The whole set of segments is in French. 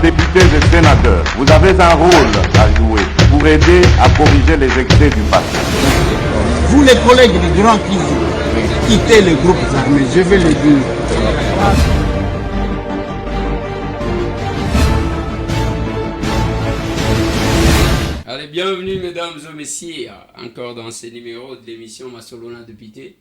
députés et sénateurs, vous avez un rôle à jouer pour aider à corriger les excès du passé. Vous les collègues du Grand Kivu, quittez les groupes armés, je vais le dire. Allez, bienvenue mesdames et messieurs, encore dans ce numéro de l'émission Massolona de Pité.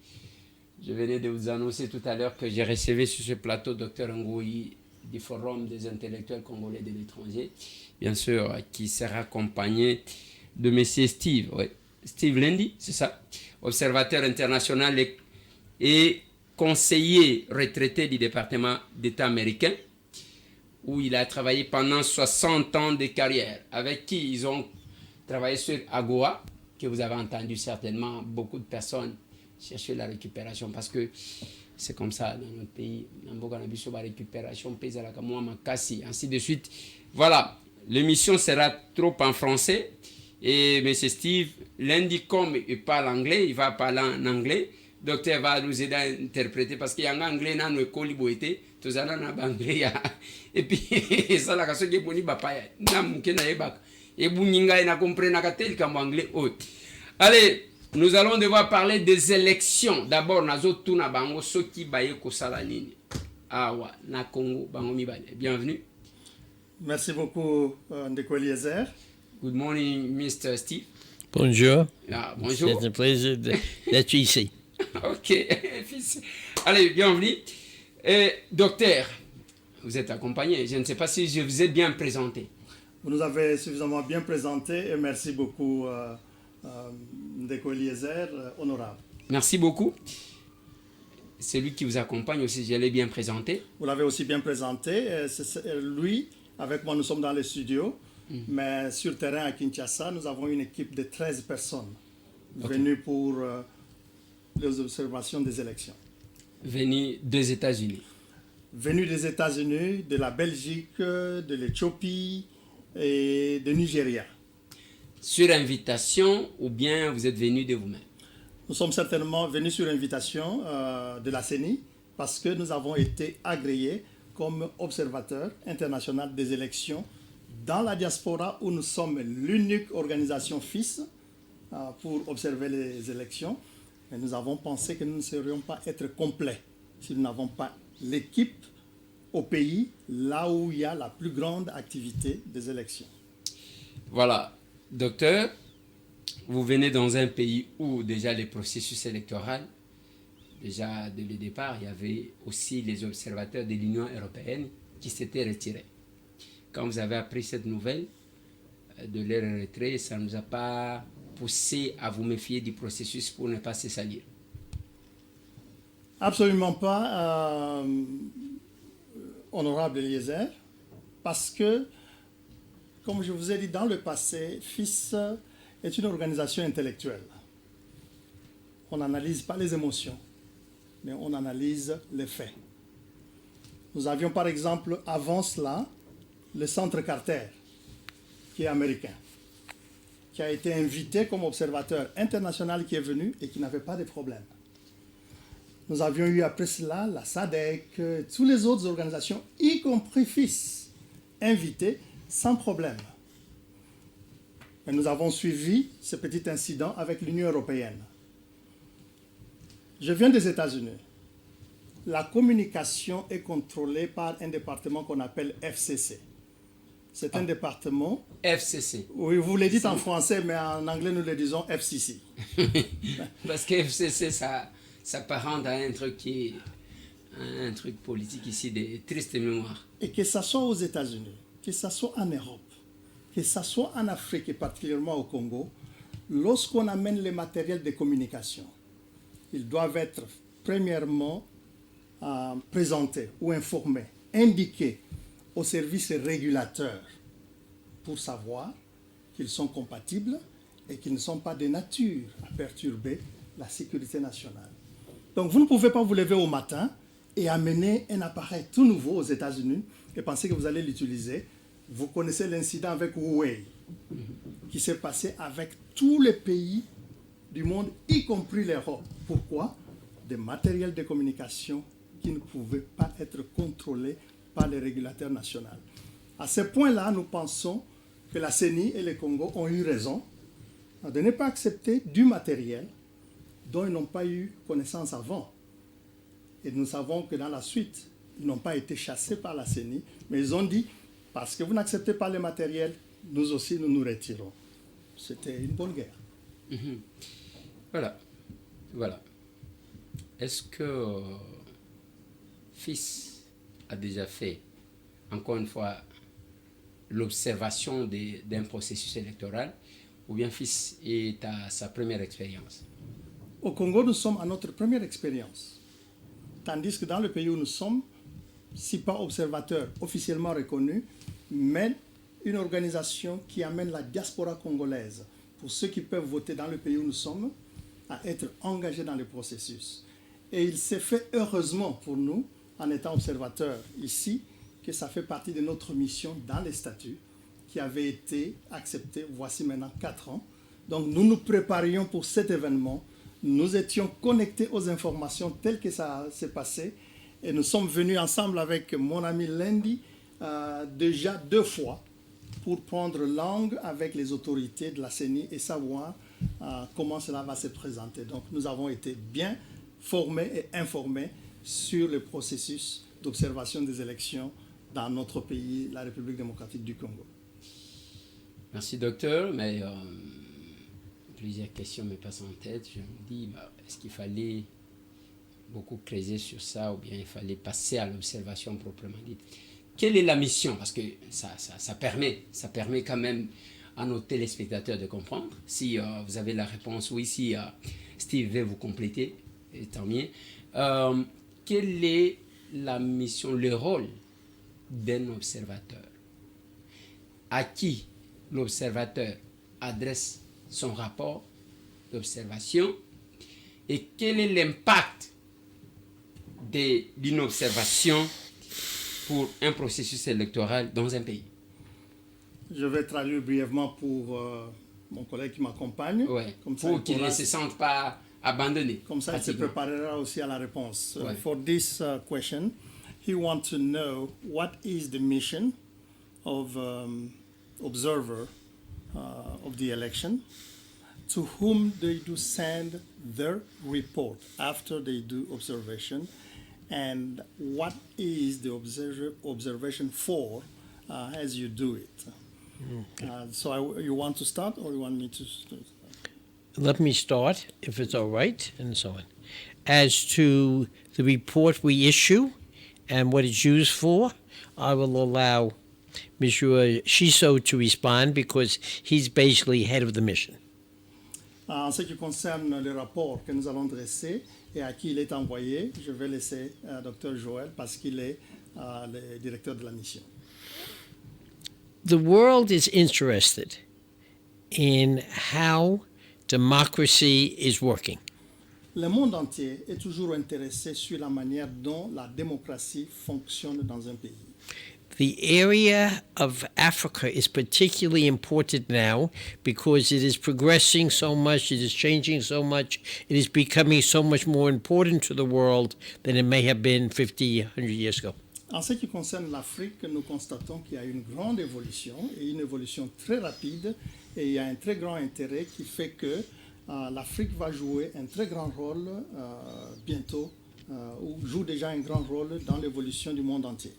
Je venais de vous annoncer tout à l'heure que j'ai recevé sur ce plateau Dr Ngoyi du Forum des intellectuels congolais de l'étranger, bien sûr, qui sera accompagné de monsieur Steve, ouais. Steve Lendi, c'est ça, observateur international et conseiller retraité du département d'État américain, où il a travaillé pendant 60 ans de carrière, avec qui ils ont travaillé sur AGOA, que vous avez entendu certainement, beaucoup de personnes chercher la récupération, parce que c'est comme ça dans notre pays, la récupération, ainsi de suite. Voilà, l'émission sera trop en français, et M. Steve, lundi, comme il parle anglais, il va parler en anglais. Docteur va nous aider à interpréter parce qu'il y a un anglais dans le coliboité, tout ça dans anglais. Et puis, ça, la question qui est bonne, allez, nous allons devoir parler des élections. D'abord, nazo tuna bango soki baye ko salanini. Awa na Congo bango mibale. Bienvenue. Merci beaucoup, Ndeko Eliezer. Good morning, Mr. Steve. Bonjour. Ah, bonjour. C'est un plaisir d'être ici. Ok. Allez, bienvenue. Docteur, vous êtes accompagné. Je ne sais pas si je vous ai bien présenté. Vous nous avez suffisamment bien présenté et merci beaucoup, Ndeko Eliezer, honorable. Merci beaucoup. Celui qui vous accompagne aussi, je l'ai bien présenté. Vous l'avez aussi bien présenté. Lui, avec moi, nous sommes dans le studio. Mais sur terrain à Kinshasa, nous avons une équipe de 13 personnes venues pour les observations des élections. Venues des États-Unis. Venues des États-Unis, de la Belgique, de l'Éthiopie et de Nigeria. Sur invitation ou bien vous êtes venus de vous-même? Nous sommes certainement venus sur invitation de la CENI parce que nous avons été agréés comme observateurs internationaux des élections dans la diaspora où nous sommes l'unique organisation FIS pour observer les élections. Mais nous avons pensé que nous ne serions pas être complets si nous n'avons pas l'équipe au pays, là où il y a la plus grande activité des élections. Voilà, docteur, vous venez dans un pays où déjà les processus électoraux, déjà dès le départ, il y avait aussi les observateurs de l'Union européenne qui s'étaient retirés. Quand vous avez appris cette nouvelle de leur retrait, ça ne nous a pas poussé à vous méfier du processus pour ne pas se salir? Absolument pas, honorable Eliezer, parce que, comme je vous ai dit dans le passé, FIS est une organisation intellectuelle. On n'analyse pas les émotions, mais on analyse les faits. Nous avions par exemple, avant cela, le Centre Carter, qui est américain, qui a été invité comme observateur international qui est venu et qui n'avait pas de problème. Nous avions eu après cela la SADC, toutes les autres organisations, y compris FIS, invitées sans problème. Mais nous avons suivi ce petit incident avec l'Union européenne. Je viens des États-Unis. La communication est contrôlée par un département qu'on appelle FCC. C'est un département... FCC. Oui, vous le dites en français, mais en anglais, nous le disons FCC. Parce que FCC, ça s'apparente à un truc qui est un truc politique ici, de triste mémoire. Et que ce soit aux États-Unis, que ce soit en Europe, que ce soit en Afrique et particulièrement au Congo, lorsqu'on amène les matériels de communication, ils doivent être premièrement présentés ou informés, indiqués aux services régulateurs pour savoir qu'ils sont compatibles et qu'ils ne sont pas de nature à perturber la sécurité nationale. Donc vous ne pouvez pas vous lever au matin et amener un appareil tout nouveau aux États-Unis et penser que vous allez l'utiliser. Vous connaissez l'incident avec Huawei qui s'est passé avec tous les pays du monde, y compris l'Europe. Pourquoi? Des matériels de communication qui ne pouvaient pas être contrôlés par les régulateurs nationaux. À ce point-là, nous pensons que la CENI et le Congo ont eu raison de ne pas accepter du matériel dont ils n'ont pas eu connaissance avant. Et nous savons que dans la suite, ils n'ont pas été chassés par la CENI, mais ils ont dit, parce que vous n'acceptez pas le matériel, nous aussi, nous nous retirons. C'était une bonne guerre. Voilà. Voilà. Est-ce que Fils a déjà fait, encore une fois, l'observation d'un processus électoral, ou bien Fils est à sa première expérience? Au Congo, nous sommes à notre première expérience. Tandis que dans le pays où nous sommes, si pas observateur officiellement reconnu, mais une organisation qui amène la diaspora congolaise, pour ceux qui peuvent voter dans le pays où nous sommes, à être engagés dans le processus. Et il s'est fait heureusement pour nous, en étant observateur ici, que ça fait partie de notre mission dans les statuts, qui avait été accepté voici maintenant 4 ans. Donc nous nous préparions pour cet événement. Nous étions connectés aux informations telles que ça s'est passé. Et nous sommes venus ensemble avec mon ami Lendi déjà 2 fois pour prendre langue avec les autorités de la CENI et savoir comment cela va se présenter. Donc nous avons été bien formés et informés sur le processus d'observation des élections dans notre pays, la République démocratique du Congo. Merci docteur, mais plusieurs questions me passent en tête. Je me dis, est-ce qu'il fallait beaucoup creuser sur ça ou bien il fallait passer à l'observation proprement dite? Quelle est la mission? Parce que ça permet quand même à nos téléspectateurs de comprendre. Si vous avez la réponse, oui, si Steve veut vous compléter, et tant mieux. Quelle est la mission, le rôle d'un observateur? À qui l'observateur adresse son rapport d'observation et quel est l'impact d'une observation pour un processus électoral dans un pays? Je vais traduire brièvement pour mon collègue qui m'accompagne. Ouais, comme pour qu'il ne se sente pas abandonné. Comme ça, il se préparera aussi à la réponse. Ouais. For this question, he wants to know what is the mission of observer of the election, to whom they do send their report after they do observation, and what is the observation for as you do it. So you want to start or you want me to start? Let me start, if it's all right, and so on. As to the report we issue and what it's used for, I will allow Monsieur Shiso to respond because he's basically head of the mission. En ce qui concerne le rapport que nous allons dresser et à qui il est envoyé, je vais laisser Dr Joël parce qu'il est le directeur de la mission. The world is interested in how democracy is working. Le monde entier est toujours intéressé sur la manière dont la démocratie fonctionne dans un pays. The area of Africa is particularly important now because it is progressing so much, it is changing so much, it is becoming so much more important to the world than it may have been 50, 100 years ago. En ce qui concerne l'Afrique, nous constatons qu'il y a une grande évolution et une évolution très rapide et il y a un très grand intérêt qui fait que l'Afrique va jouer un très grand rôle bientôt ou joue déjà un grand rôle dans l'évolution du monde entier.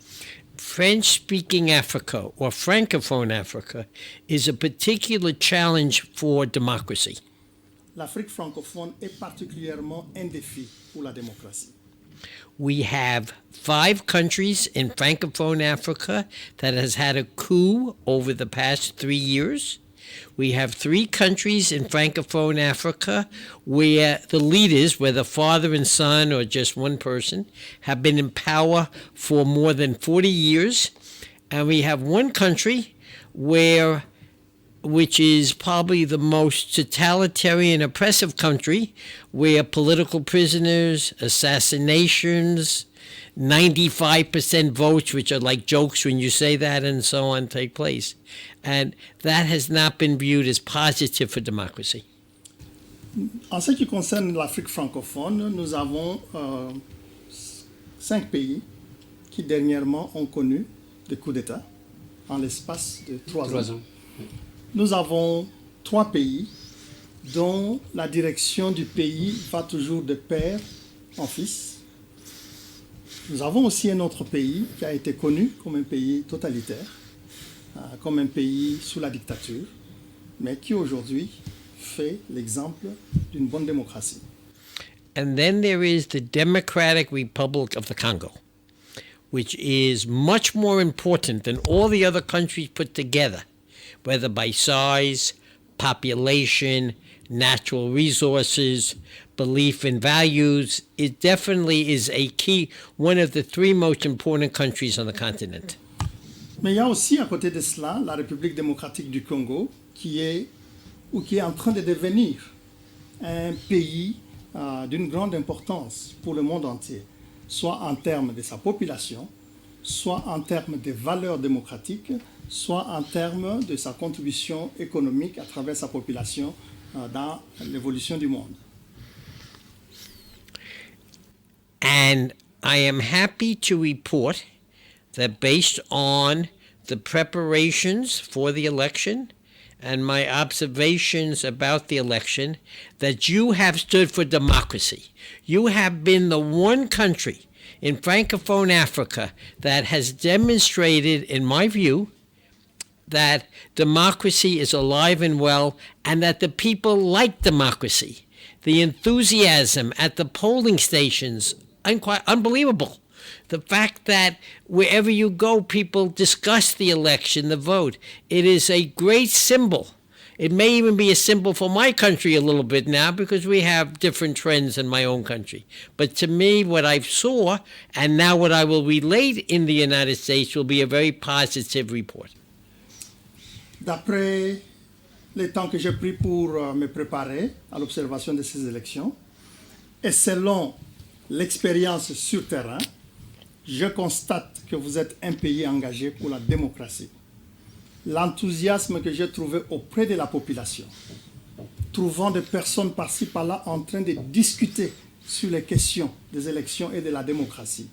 French-speaking Africa or Francophone Africa is a particular challenge for democracy. L'Afrique francophone est particulièrement un défi pour la démocratie. We have 5 countries in Francophone Africa that has had a coup over the past 3 years. We have 3 countries in Francophone Africa where the leaders, whether father and son or just one person, have been in power for more than 40 years. And we have 1 country which is probably the most totalitarian, oppressive country, where political prisoners, assassinations, 95% votes, which are like jokes when you say that, and so on, take place. And that has not been viewed as positive for democracy. En ce qui concerne l'Afrique francophone, nous avons 5 pays qui dernièrement ont connu des coups d'État. en l'espace de 3 3 ans. ans. Nous avons 3 pays dont la direction du pays va toujours de père en fils. Nous avons aussi un autre pays qui a été connu comme un pays totalitaire, comme un pays sous la dictature, mais qui aujourd'hui fait l'exemple d'une bonne démocratie. And then there is the Democratic Republic of the Congo, which is much more important than all the other countries put together, whether by size, population, natural resources, belief in values. It definitely is a key, one of the 3 most important countries on the continent. Mais il y a aussi à côté de cela la République démocratique du Congo qui est en train de devenir un pays d'une grande importance pour le monde entier, soit en termes de sa population, soit en termes de valeurs démocratiques, soit en termes de sa contribution économique à travers sa population dans l'évolution du monde. And I am happy to report that based on the preparations for the election and my observations about the election, that you have stood for democracy. You have been the one country in Francophone Africa that has demonstrated, in my view, that democracy is alive and well and that the people like democracy. The enthusiasm at the polling stations, unbelievable. The fact that wherever you go, people discuss the election, the vote. It is a great symbol. It may even be a symbol for my country a little bit now because we have different trends in my own country. But to me, what I saw and now what I will relate in the United States will be a very positive report. D'après les temps que j'ai pris pour me préparer à l'observation de ces élections, et selon l'expérience sur terrain, je constate que vous êtes un pays engagé pour la démocratie. L'enthousiasme que j'ai trouvé auprès de la population, trouvant des personnes par-ci par-là en train de discuter sur les questions des élections et de la démocratie,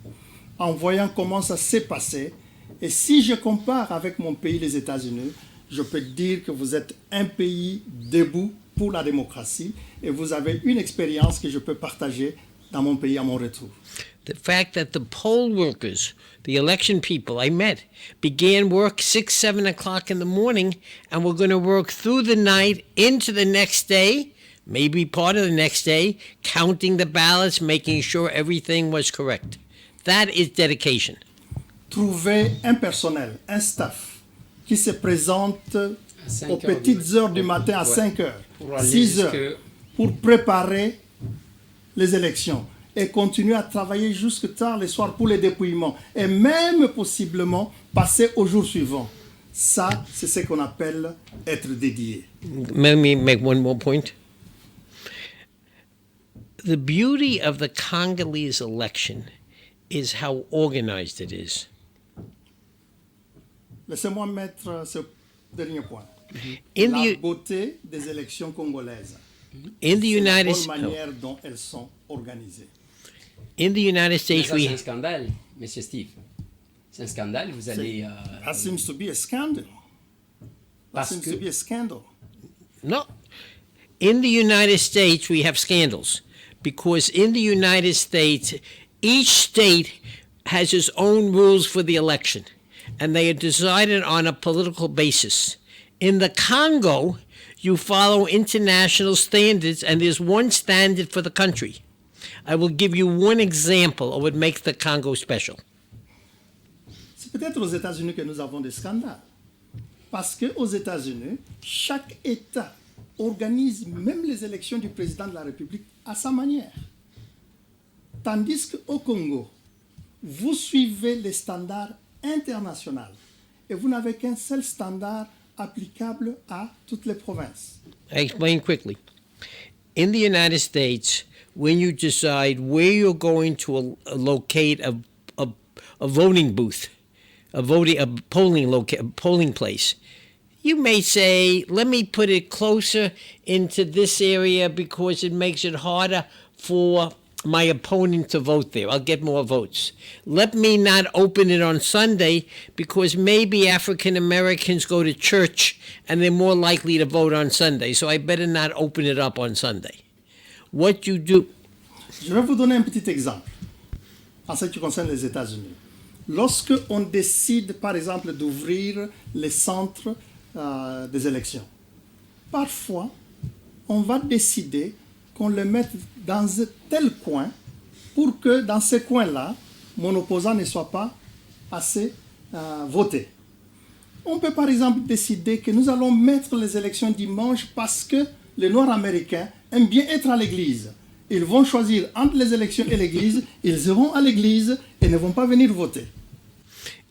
en voyant comment ça s'est passé, et si je compare avec mon pays, les États-Unis, je peux dire que vous êtes un pays debout pour la démocratie et vous avez une expérience que je peux partager dans mon pays à mon retour. The fact that the poll workers, the election people I met, began work 6, 7 o'clock in the morning and were going to work through the night into the next day, maybe part of the next day, counting the ballots, making sure everything was correct. That is dedication. Trouver un personnel, un staff qui se présente aux petites heures du matin à 5 heures, 6 heures, pour préparer les élections et continuer à travailler jusque tard le soir pour les dépouillements et même possiblement passer au jour suivant. Ça, c'est ce qu'on appelle être dédié. Let me make one more point. The beauty of the Congolese election is how organized it is. Laissez-moi mettre ce dernier point. In La the, beauté des élections congolaises. in the C'est la United bonne manière dont elles sont organisées. in the United Mais States, ça, c'est un we scandale, monsieur Steve. C'est un scandale, vous allez... That seems to be a scandal. That Parce seems que- to be a scandal. no. In the United States, we have scandals because in the United States, each state has its own rules for the election, and they are decided on a political basis. In the Congo, you follow international standards, and there's one standard for the country. I will give you one example of what makes the Congo special. C'est peut-être aux États-Unis que nous avons des scandales. Parce qu'aux États-Unis, chaque État organise même les élections du président de la République à sa manière. Tandis qu'au Congo, vous suivez les standards internationaux et vous n'avez qu'un seul standard applicable à toutes les provinces. I explain quickly. In the United States, when you decide where you're going to locate a voting booth, a polling place, you may say, let me put it closer into this area because it makes it harder for my opponent to vote there. I'll get more votes. Let me not open it on Sunday because maybe African Americans go to church and they're more likely to vote on Sunday. So I better not open it up on Sunday. What you do... Je vais vous donner un petit exemple en ce qui concerne les États-Unis. Lorsque on décide, par exemple, d'ouvrir les centres des élections, parfois, on va décider qu'on le mette dans tel coin pour que dans ce coin-là, mon opposant ne soit pas assez voté. On peut par exemple décider que nous allons mettre les élections dimanche parce que les Noirs américains aiment bien être à l'église. Ils vont choisir entre les élections et l'église, ils iront à l'église et ne vont pas venir voter.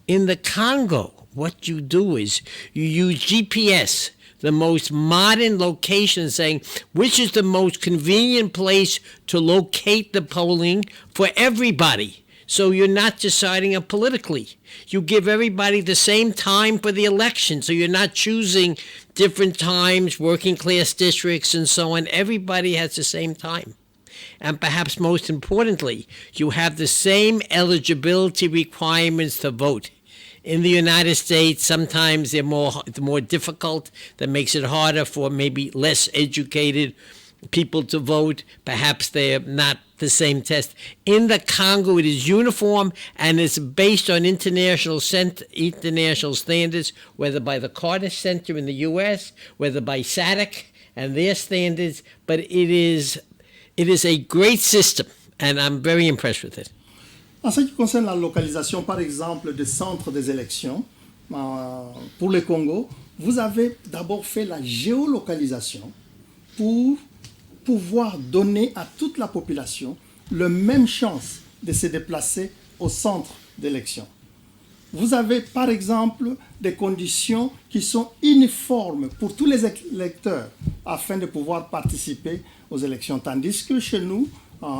In the Congo, what you do is you use GPS, the most modern location, saying which is the most convenient place to locate the polling for everybody. So you're not deciding it politically. You give everybody the same time for the election. So you're not choosing different times, working class districts and so on. Everybody has the same time. And perhaps most importantly, you have the same eligibility requirements to vote. In the United States, sometimes they're more difficult. That makes it harder for maybe less educated people to vote. Perhaps they're not the same test. In the Congo, it is uniform and it's based on international standards, whether by the Carter Center in the U.S., whether by SADC and their standards. But it is a great system, and I'm very impressed with it. En ce qui concerne la localisation, par exemple, des centres des élections, pour le Congo, vous avez d'abord fait la géolocalisation pour pouvoir donner à toute la population la même chance de se déplacer au centre d'élection. Vous avez, par exemple, des conditions qui sont uniformes pour tous les électeurs afin de pouvoir participer aux élections. Tandis que chez nous,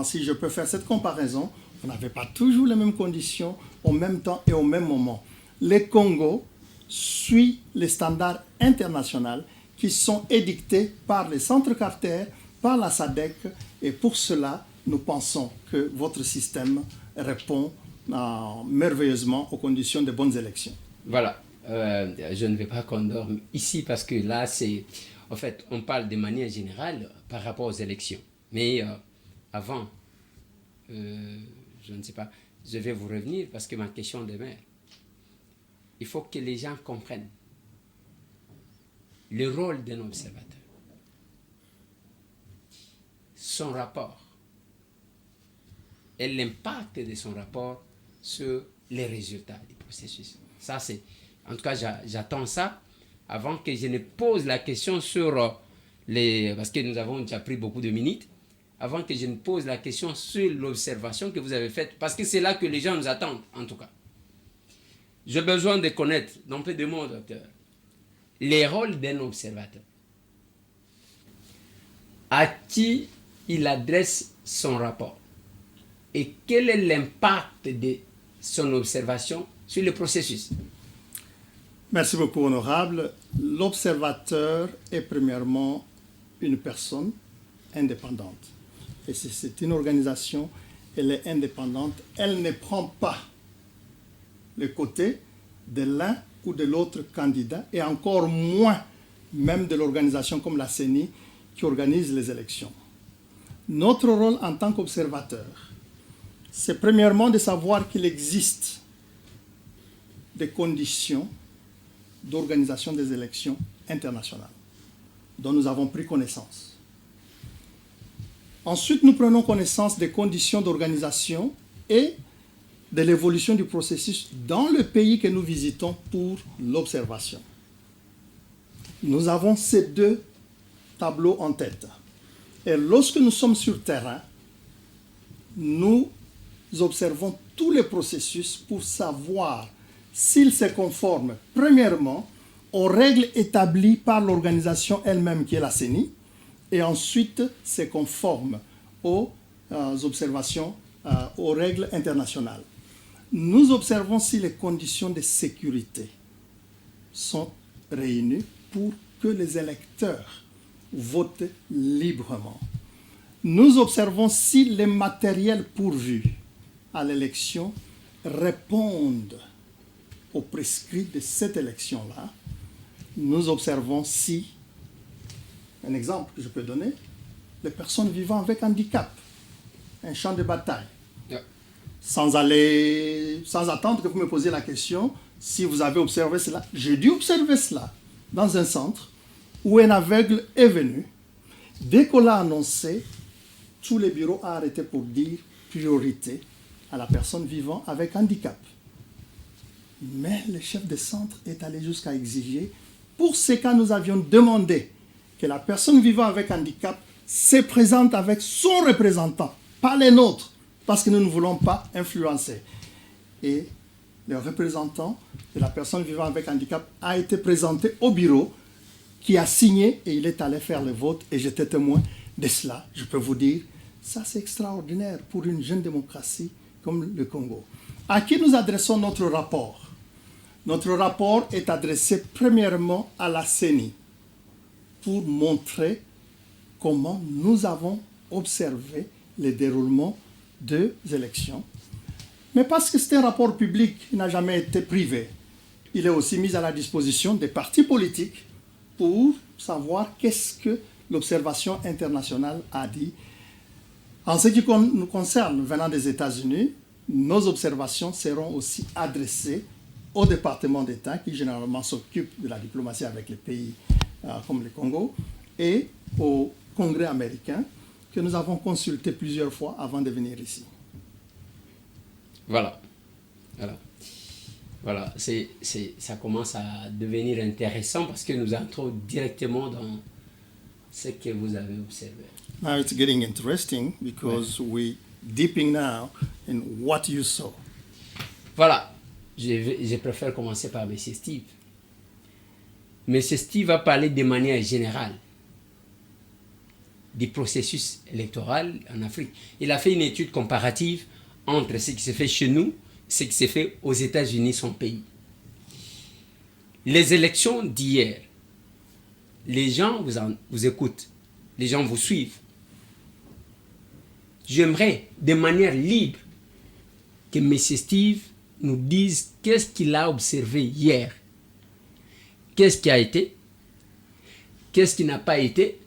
si je peux faire cette comparaison, on n'avait pas toujours les mêmes conditions au même temps et au même moment. Le Congo suit les standards internationaux qui sont édictés par les centres Carter, par la SADC, et pour cela, nous pensons que votre système répond merveilleusement aux conditions de bonnes élections. Voilà, je ne vais pas condor ici parce que là, en fait, on parle de manière générale par rapport aux élections. Mais avant, je ne sais pas, je vais vous revenir parce que ma question demeure. Il faut que les gens comprennent le rôle d'un observateur, son rapport et l'impact de son rapport sur les résultats du processus. Ça, c'est, en tout cas, j'attends ça avant que je ne pose la question sur parce que nous avons déjà pris beaucoup de minutes, avant que je ne pose la question sur l'observation que vous avez faite, parce que c'est là que les gens nous attendent, en tout cas. J'ai besoin de connaître, d'un peu de mots, docteur, les rôles d'un observateur. À qui il adresse son rapport et quel est l'impact de son observation sur le processus. Merci beaucoup, honorable. L'observateur est premièrement une personne indépendante. Et si c'est une organisation, elle est indépendante. Elle ne prend pas le côté de l'un ou de l'autre candidat, et encore moins même de l'organisation comme la CENI qui organise les élections. Notre rôle en tant qu'observateur, c'est premièrement de savoir qu'il existe des conditions d'organisation des élections internationales dont nous avons pris connaissance. Ensuite, nous prenons connaissance des conditions d'organisation et de l'évolution du processus dans le pays que nous visitons pour l'observation. Nous avons ces deux tableaux en tête. Et lorsque nous sommes sur terrain, nous observons tous les processus pour savoir s'ils se conforment, premièrement, aux règles établies par l'organisation elle-même qui est la CENI, et ensuite se conforment aux observations, aux règles internationales. Nous observons si les conditions de sécurité sont réunies pour que les électeurs votent librement. Nous observons si les matériels pourvus à l'élection répondent aux prescrits de cette élection-là. Nous observons si, un exemple que je peux donner, les personnes vivant avec handicap, un champ de bataille. Yeah. Sans attendre que vous me posiez la question, si vous avez observé cela. J'ai dû observer cela dans un centre où un aveugle est venu. Dès qu'on l'a annoncé, tous les bureaux ont arrêté pour dire priorité à la personne vivant avec handicap. Mais le chef de centre est allé jusqu'à exiger, pour ce cas nous avions demandé que la personne vivant avec handicap se présente avec son représentant, pas les nôtres, parce que nous ne voulons pas influencer. Et le représentant de la personne vivant avec handicap a été présenté au bureau, qui a signé et il est allé faire le vote et j'étais témoin de cela. Je peux vous dire, ça c'est extraordinaire pour une jeune démocratie comme le Congo. À qui nous adressons notre rapport? Notre rapport est adressé premièrement à la CENI pour montrer comment nous avons observé le déroulement des élections. Mais parce que c'est un rapport public, il n'a jamais été privé. Il est aussi mis à la disposition des partis politiques pour savoir qu'est-ce que l'observation internationale a dit. En ce qui nous concerne, venant des États-Unis, nos observations seront aussi adressées au département d'État qui généralement s'occupe de la diplomatie avec les pays comme le Congo et au Congrès américain que nous avons consulté plusieurs fois avant de venir ici. Voilà. Ça commence à devenir intéressant parce que nous entrons directement dans ce que vous avez observé. Now it's getting interesting because we're deeping now in what you saw. Voilà. Je préfère commencer par M. Steve. M. Steve va parler de manière générale du processus électoral en Afrique. Il a fait une étude comparative entre ce qui se fait chez nous, ce qui se fait aux États-Unis, son pays. Les élections d'hier, les gens vous écoutent, les gens vous suivent. J'aimerais, de manière libre, que M. Steve nous dise qu'est-ce qu'il a observé hier, qu'est-ce qui a été, qu'est-ce qui n'a pas été,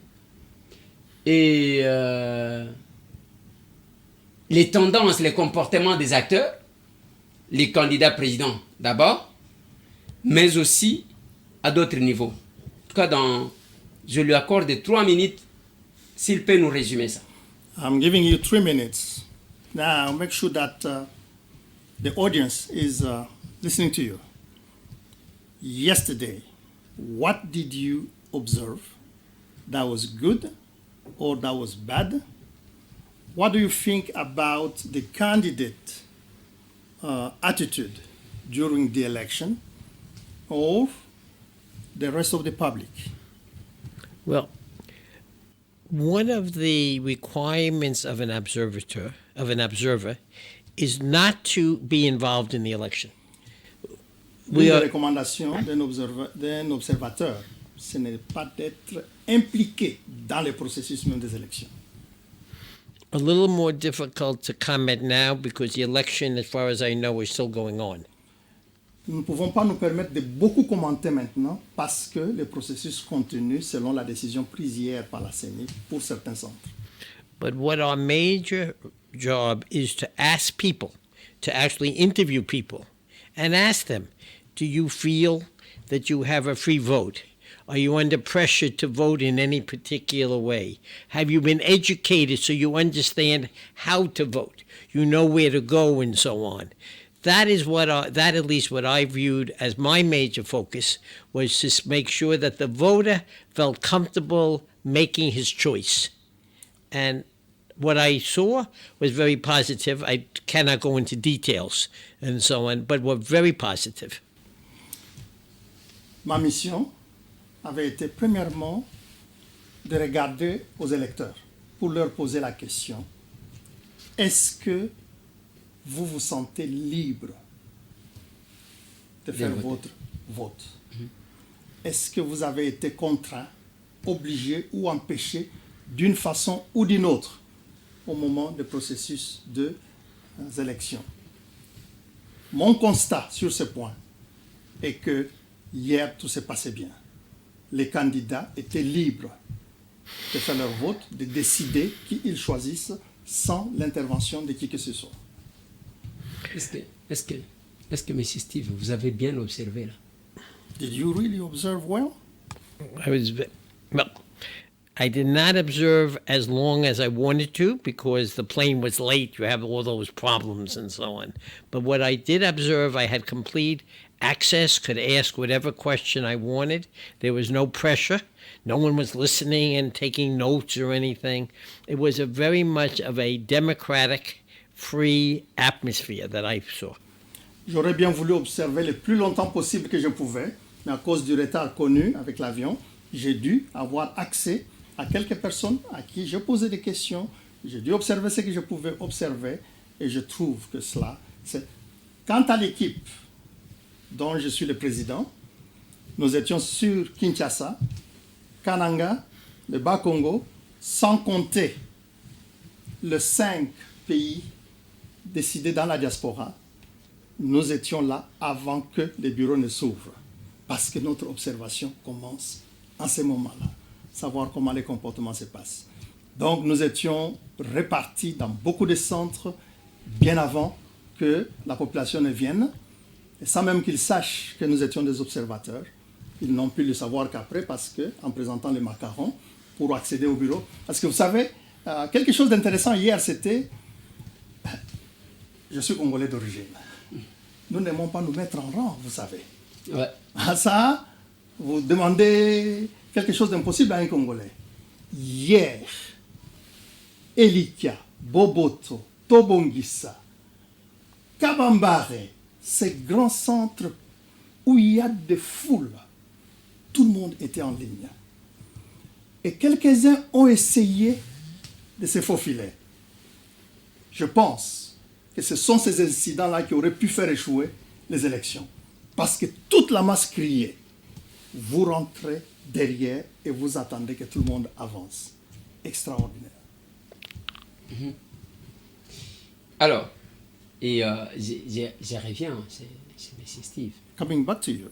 et les tendances, les comportements des acteurs, les candidats présidents d'abord, mais aussi à d'autres niveaux. En tout cas, je lui accorde 3 minutes s'il peut nous résumer ça. I'm giving you 3 minutes. Now make sure that the audience is listening to you. Yesterday, what did you observe that was good or that was bad? What do you think about the candidate attitude during the election or the rest of the public? Well, one of the requirements of an observer is not to be involved in the election. Une des recommandations d'un observateur, ce n'est pas d'être impliqué dans le processus même des élections. A little more difficult to comment now because the election, as far as I know, is still going on. Nous ne pouvons pas nous permettre de beaucoup commenter maintenant parce que le processus continue selon la décision prise hier par la CENI pour certains centres. But what our major job is to ask people, to actually interview people and ask them, do you feel that you have a free vote? Are you under pressure to vote in any particular way? Have you been educated so you understand how to vote? You know where to go and so on. That is that at least what I viewed as my major focus, was to make sure that the voter felt comfortable making his choice. And what I saw was very positive. I cannot go into details and so on, but were very positive. Ma mission avait été premièrement de regarder aux électeurs pour leur poser la question: est-ce que vous vous sentez libre de faire votre vote? Est-ce que vous avez été contraint, obligé ou empêché d'une façon ou d'une autre au moment du processus de élections. Mon constat sur ce point est que hier, tout s'est passé bien. Les candidats étaient libres de faire leur vote, de décider qui ils choisissent sans l'intervention de qui que ce soit. Est-ce que M. Steve, vous avez bien observé là? Did you really observe well? Well, I did not observe as long as I wanted to because the plane was late. You have all those problems and so on. But what I did observe, I had complete access, could ask whatever question I wanted. There was no pressure. No one was listening and taking notes or anything. It was a very much of a democratic, free atmosphere that I saw. J'aurais bien voulu observer le plus longtemps possible que je pouvais, mais à cause du retard connu avec l'avion, j'ai dû avoir accès à quelques personnes à qui je posais des questions. J'ai dû observer ce que je pouvais observer et je trouve que cela, c'est... Quant à l'équipe dont je suis le président, nous étions sur Kinshasa, Kananga, le Bas-Congo, sans compter les 5 pays décidés dans la diaspora. Nous étions là avant que les bureaux ne s'ouvrent, parce que notre observation commence en ce moment-là, savoir comment les comportements se passent. Donc nous étions répartis dans beaucoup de centres bien avant que la population ne vienne, et sans même qu'ils sachent que nous étions des observateurs. Ils n'ont pu le savoir qu'après, parce qu'en présentant les macarons pour accéder au bureau. Parce que vous savez, quelque chose d'intéressant hier, c'était... Je suis congolais d'origine. Nous n'aimons pas nous mettre en rang, vous savez. Ouais. À ça, vous demandez quelque chose d'impossible à un Congolais. Hier, Elikia, Boboto, Tobongisa, Kabambare, ces grands centres où il y a des foules, tout le monde était en ligne. Et quelques-uns ont essayé de se faufiler. Je pense que ce sont ces incidents-là qui auraient pu faire échouer les élections. Parce que toute la masse criait. Vous rentrez derrière et vous attendez que tout le monde avance. Extraordinaire. Mm-hmm. Alors, et je reviens chez M. Steve. Coming back to you.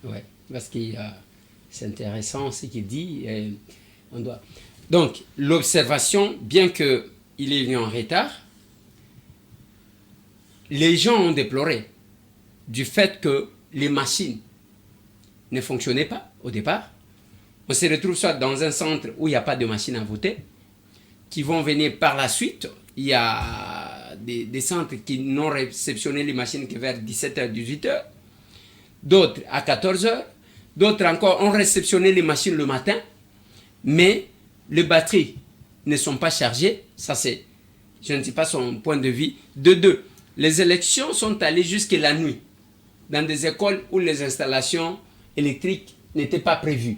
Ouais, parce que c'est intéressant ce qu'il dit. On doit... Donc, l'observation, bien qu'il est venu en retard, les gens ont déploré du fait que les machines ne fonctionnaient pas au départ. On se retrouve soit dans un centre où il n'y a pas de machine à voter, qui vont venir par la suite. Il y a des centres qui n'ont réceptionné les machines que vers 17h, 18h, d'autres à 14h, d'autres encore ont réceptionné les machines le matin, mais les batteries ne sont pas chargées. Ça, c'est, je ne sais pas son point de vue. De deux, les élections sont allées jusqu'à la nuit, dans des écoles où les installations électriques n'étaient pas prévues.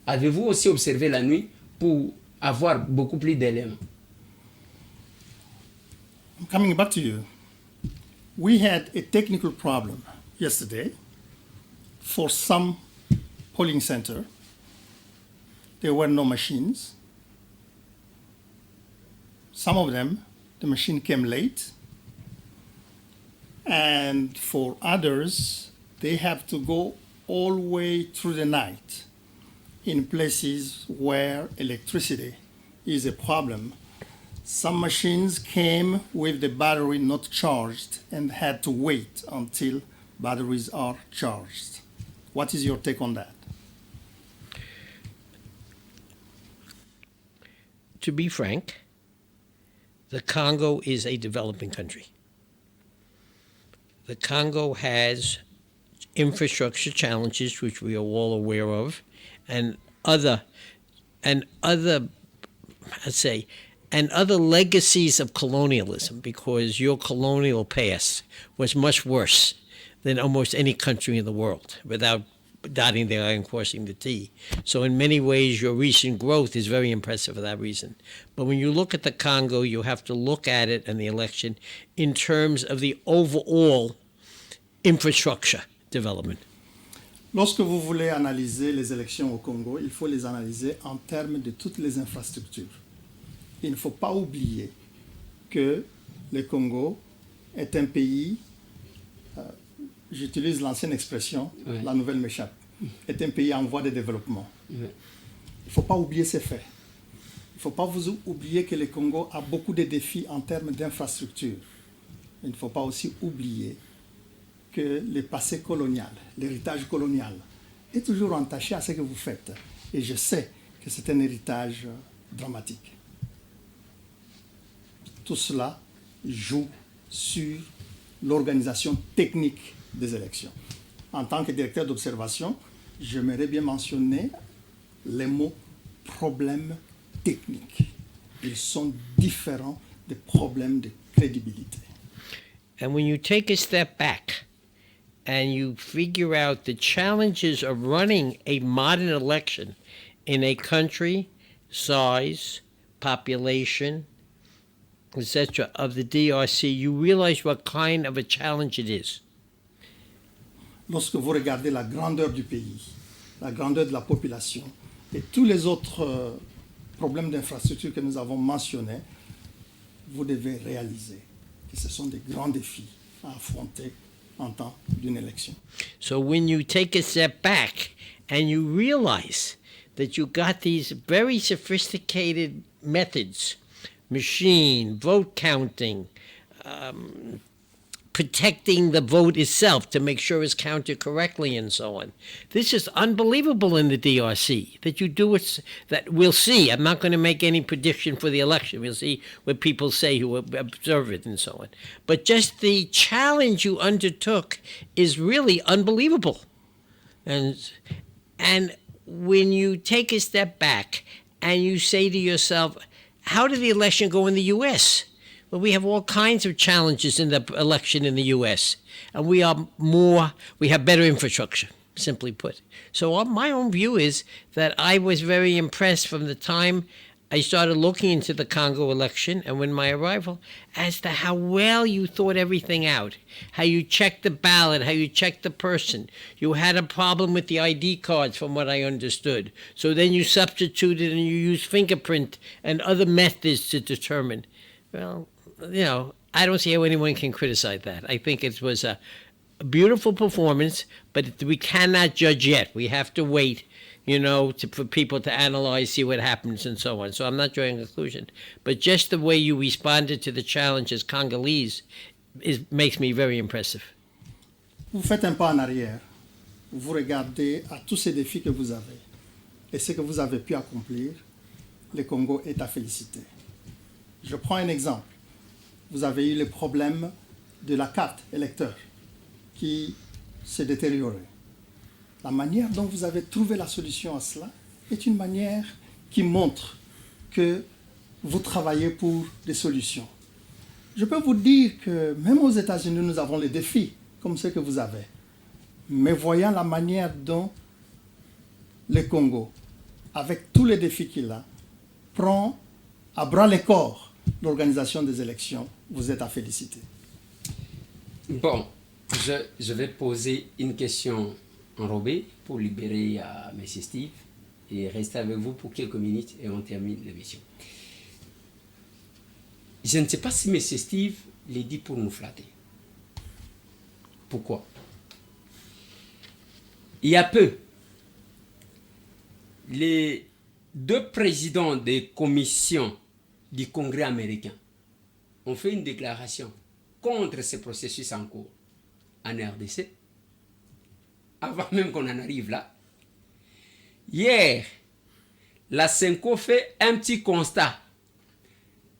Avez-vous aussi observé la nuit pour avoir beaucoup plus d'éléments? I'm coming back to you. We had a technical problem yesterday for some polling center. There were no machines. Some of them, the machine came late. And for others, they have to go all the way through the night in places where electricity is a problem. Some machines came with the battery not charged and had to wait until batteries are charged. What is your take on that? To be frank, the Congo is a developing country. The Congo has infrastructure challenges, which we are all aware of, and other legacies of colonialism, because your colonial past was much worse than almost any country in the world, without dotting the I and crossing the T. So in many ways, your recent growth is very impressive for that reason. But when you look at the Congo, you have to look at it and the election in terms of the overall infrastructure development. Lorsque vous voulez analyser les élections au Congo, il faut les analyser en termes de toutes les infrastructures. Il ne faut pas oublier que le Congo est un pays, j'utilise l'ancienne expression, Ouais. la nouvelle m'échappe, est un pays en voie de développement. Ouais. Il ne faut pas oublier ces faits. Il ne faut pas vous oublier que le Congo a beaucoup de défis en termes d'infrastructures. Il ne faut pas aussi oublier que le passé colonial, l'héritage colonial, est toujours entaché à ce que vous faites. Et je sais que c'est un héritage dramatique. Tout cela joue sur l'organisation technique des élections. En tant que directeur d'observation, j'aimerais bien mentionner les mots problèmes techniques. Ils sont différents des problèmes de crédibilité. And when you take a step back and you figure out the challenges of running a modern election in a country, size, population, etc., of the DRC, you realize what kind of a challenge it is. Lorsque vous regardez la grandeur du pays, la grandeur de la population et tous les autres problèmes d'infrastructure que nous avons mentionnés, vous devez réaliser que ce sont des grands défis à affronter en temps d'une élection. So when you take a step back and you realize that you got these very sophisticated methods, machine, vote counting, protecting the vote itself to make sure it's counted correctly and so on. This is unbelievable in the DRC, that you do it, that we'll see. I'm not going to make any prediction for the election. We'll see what people say who observe it and so on. But just the challenge you undertook is really unbelievable. And when you take a step back and you say to yourself, how did the election go in the U.S.? Well, we have all kinds of challenges in the election in the U.S., and we have better infrastructure, simply put. So my own view is that I was very impressed from the time I started looking into the Congo election and when my arrival as to how well you thought everything out, how you checked the ballot, how you checked the person. You had a problem with the ID cards from what I understood. So then you substituted and you used fingerprint and other methods to determine. Well, you know, I don't see how anyone can criticize that. I think it was a beautiful performance, but we cannot judge yet. We have to wait, you know, for people to analyze, see what happens, and so on. So I'm not drawing a conclusion. But just the way you responded to the challenge as Congolese makes me very impressive. Vous faites un pas en arrière, vous regardez à tous ces défis que vous avez et ce que vous avez pu accomplir, le Congo est à féliciter. Je prends un exemple. Vous avez eu le problème de la carte électeur qui s'est détériorée. La manière dont vous avez trouvé la solution à cela est une manière qui montre que vous travaillez pour des solutions. Je peux vous dire que même aux États-Unis, nous avons les défis comme ceux que vous avez. Mais voyant la manière dont le Congo, avec tous les défis qu'il a, prend à bras le corps l'organisation des élections, vous êtes à féliciter. Bon, je vais poser une question enrobée pour libérer M. Steve et rester avec vous pour quelques minutes et on termine l'émission. Je ne sais pas si M. Steve l'a dit pour nous flatter. Pourquoi? Il y a peu, les deux présidents des commissions du Congrès américain ont fait une déclaration contre ce processus en cours en RDC, avant même qu'on en arrive là. Hier, la CENCO fait un petit constat.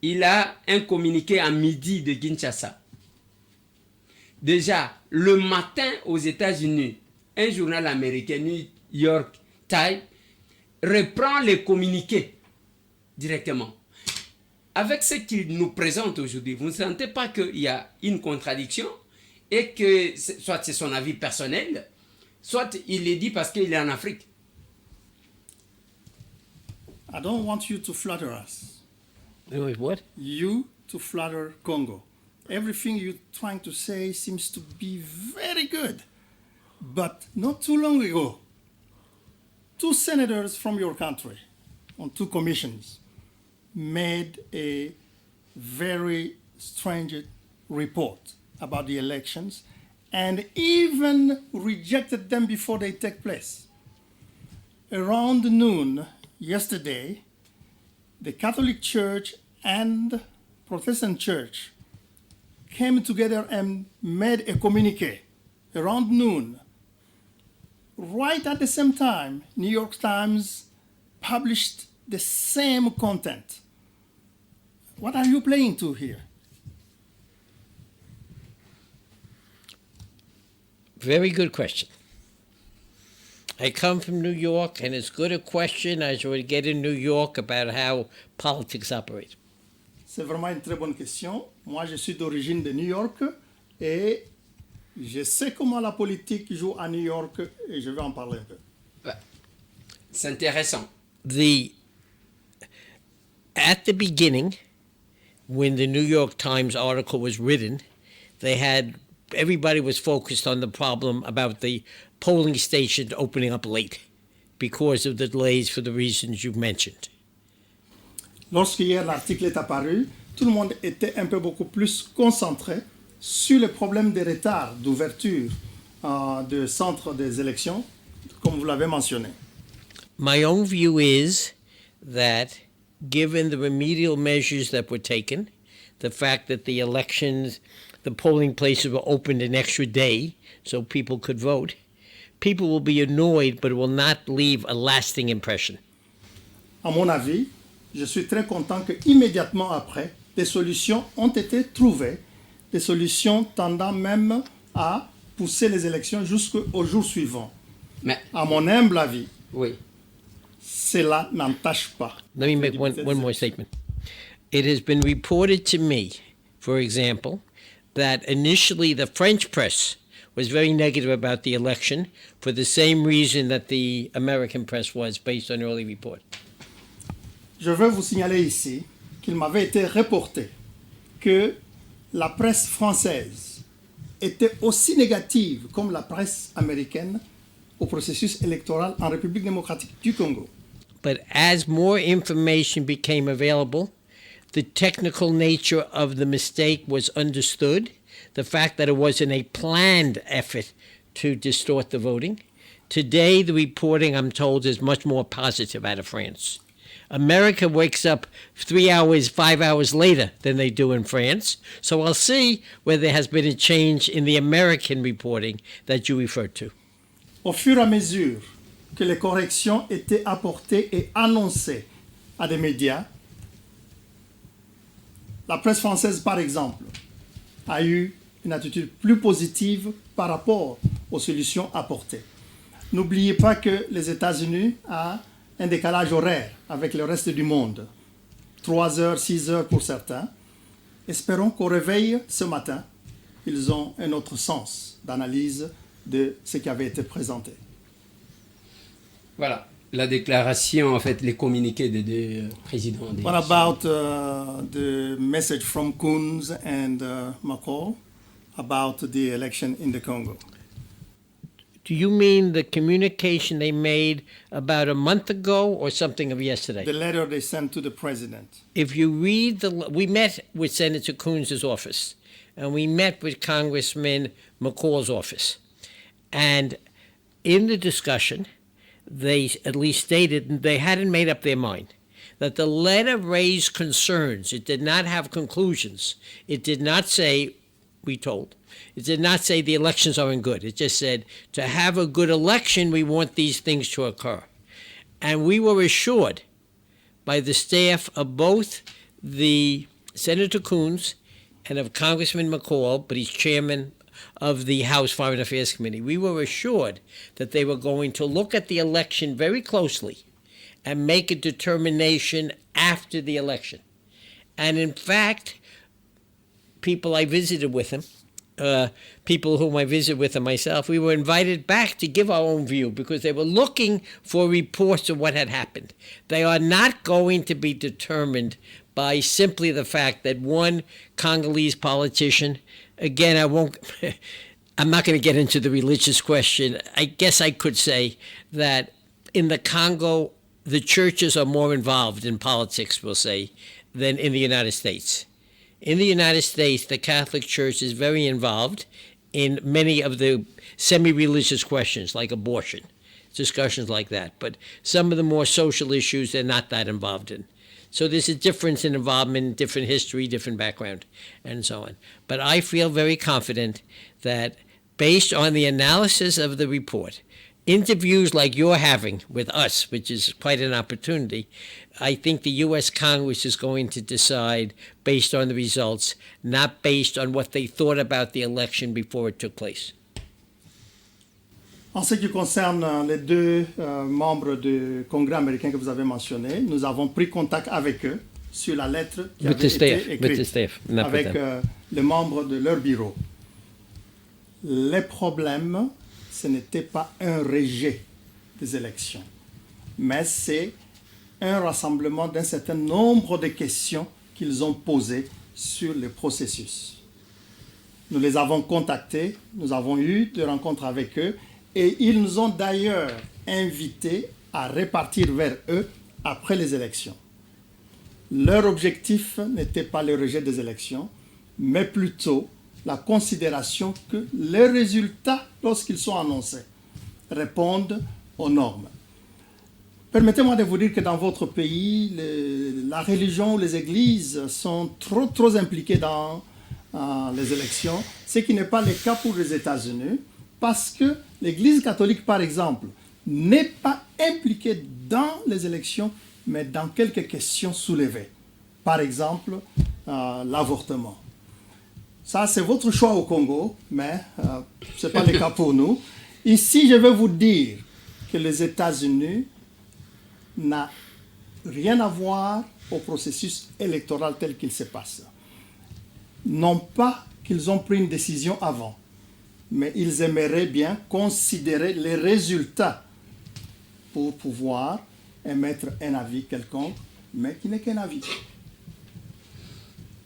Il a un communiqué à midi de Kinshasa. Déjà, le matin aux États-Unis, un journal américain, New York Times, reprend les communiqués directement. Avec ce qu'il nous présente aujourd'hui, vous ne sentez pas qu'il y a une contradiction et que soit c'est son avis personnel, soit il est dit parce qu'il est en Afrique. I don't want you to flatter us. Wait, what? You to flatter Congo. Everything you're trying to say seems to be very good. But not too long ago, two senators from your country on two commissions made a very strange reports about the elections and even rejected them before they take place. Around noon yesterday, the Catholic Church and Protestant Church came together and made a communiqué around noon. Right at the same time, New York Times published the same content. What are you playing to here? Very good question. I come from New York, and as good a question as you would get in New York about how politics operate. C'est vraiment une très bonne question. Moi, je suis d'origine de New York et je sais comment la politique joue à New York et je vais en parler un peu. C'est intéressant. At the beginning, when the New York Times article was written, everybody was focused on the problem about the polling station opening up late because of the delays for the reasons you mentioned. Lorsque hier l'article est apparu, tout le monde était un peu beaucoup plus concentré sur le problème des retards d'ouverture de centres des élections, comme vous l'avez mentionné. My own view is that given the remedial measures that were taken, the fact that the polling places were opened an extra day so people could vote, people will be annoyed, but it will not leave a lasting impression. À mon avis, je suis très content que immédiatement après, des solutions ont été trouvées, des solutions tendant même à pousser les élections jusqu'au jour suivant. Mais, À mon humble avis, oui. cela n'entache pas. Let me make one more statement. It has been reported to me, for example, that initially the French press was very negative about the election for the same reason that the American press was based on early report. Je veux vous signaler ici qu'il m'avait été reporté que la presse française était aussi négative comme la presse américaine au processus électoral en République démocratique du Congo. But as more information became available, the technical nature of the mistake was understood, the fact that it wasn't a planned effort to distort the voting. Today, the reporting, I'm told, is much more positive out of France. America wakes up 3 hours, 5 hours later than they do in France. So I'll see whether there has been a change in the American reporting that you referred to. Au fur et à mesure que les corrections étaient apportées et annoncées à des médias, la presse française, par exemple, a eu une attitude plus positive par rapport aux solutions apportées. N'oubliez pas que les États-Unis ont un décalage horaire avec le reste du monde, 3 heures, 6 heures pour certains. Espérons qu'au réveil ce matin, ils ont un autre sens d'analyse de ce qui avait été présenté. Voilà, la déclaration, en fait, les communiqués des deux présidents. What about the message from Coons and McCall about the election in the Congo? Do you mean the communication they made about a month ago or something of yesterday? The letter they sent to the president. If you read we met with Senator Coons' office, and we met with Congressman McCall's office. And in the discussion, they at least stated they hadn't made up their mind, that the letter raised concerns. It did not have conclusions. It did not say, we told, it did not say the elections aren't good. It just said, to have a good election, we want these things to occur. And we were assured by the staff of both the Senator Coons and of Congressman McCall, but he's chairman of the House Foreign Affairs Committee. We were assured that they were going to look at the election very closely and make a determination after the election. And in fact, people I visited with him, people whom I visited with him myself, we were invited back to give our own view because they were looking for reports of what had happened. They are not going to be determined by simply the fact that one Congolese politician, again, I'm not going to get into the religious question. I guess I could say that in the Congo, the churches are more involved in politics, we'll say, than in the United States. In the United States, the Catholic Church is very involved in many of the semi-religious questions, like abortion, discussions like that. But some of the more social issues, they're not that involved in. So there's a difference in involvement, different history, different background, and so on. But I feel very confident that based on the analysis of the report, interviews like you're having with us, which is quite an opportunity, I think the U.S. Congress is going to decide based on the results, not based on what they thought about the election before it took place. En ce qui concerne les deux membres du Congrès américain que vous avez mentionnés, nous avons pris contact avec eux sur la lettre qui avait été écrite avec les membres de leur bureau. Les problèmes, ce n'était pas un rejet des élections, mais c'est un rassemblement d'un certain nombre de questions qu'ils ont posées sur le processus. Nous les avons contactés, nous avons eu des rencontres avec eux, et ils nous ont d'ailleurs invités à repartir vers eux après les élections. Leur objectif n'était pas le rejet des élections, mais plutôt la considération que les résultats, lorsqu'ils sont annoncés, répondent aux normes. Permettez-moi de vous dire que dans votre pays, la religion ou les églises sont trop impliquées dans les élections, ce qui n'est pas le cas pour les États-Unis, parce que l'Église catholique, par exemple, n'est pas impliquée dans les élections, mais dans quelques questions soulevées. Par exemple, l'avortement. Ça, c'est votre choix au Congo, mais ce n'est pas le cas pour nous. Ici, je vais vous dire que les États-Unis n'ont rien à voir au processus électoral tel qu'il se passe. Non pas qu'ils ont pris une décision avant, mais ils aimeraient bien considérer les résultats pour pouvoir émettre un avis quelconque, mais qui n'est qu'un avis.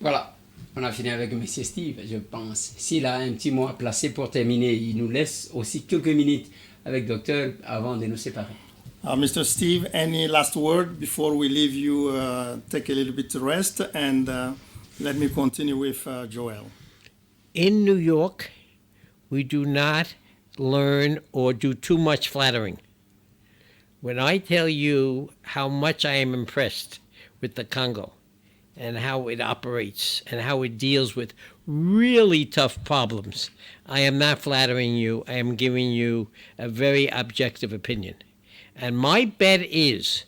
Voilà, on a fini avec M. Steve, je pense. S'il a un petit mot à placer pour terminer, il nous laisse aussi quelques minutes avec Docteur avant de nous séparer. Mr. Steve, any last word before we leave you, take a little bit to rest, and let me continue with Joel. In New York, we do not learn or do too much flattering. When I tell you how much I am impressed with the Congo and how it operates and how it deals with really tough problems, I am not flattering you. I am giving you a very objective opinion. And my bet is,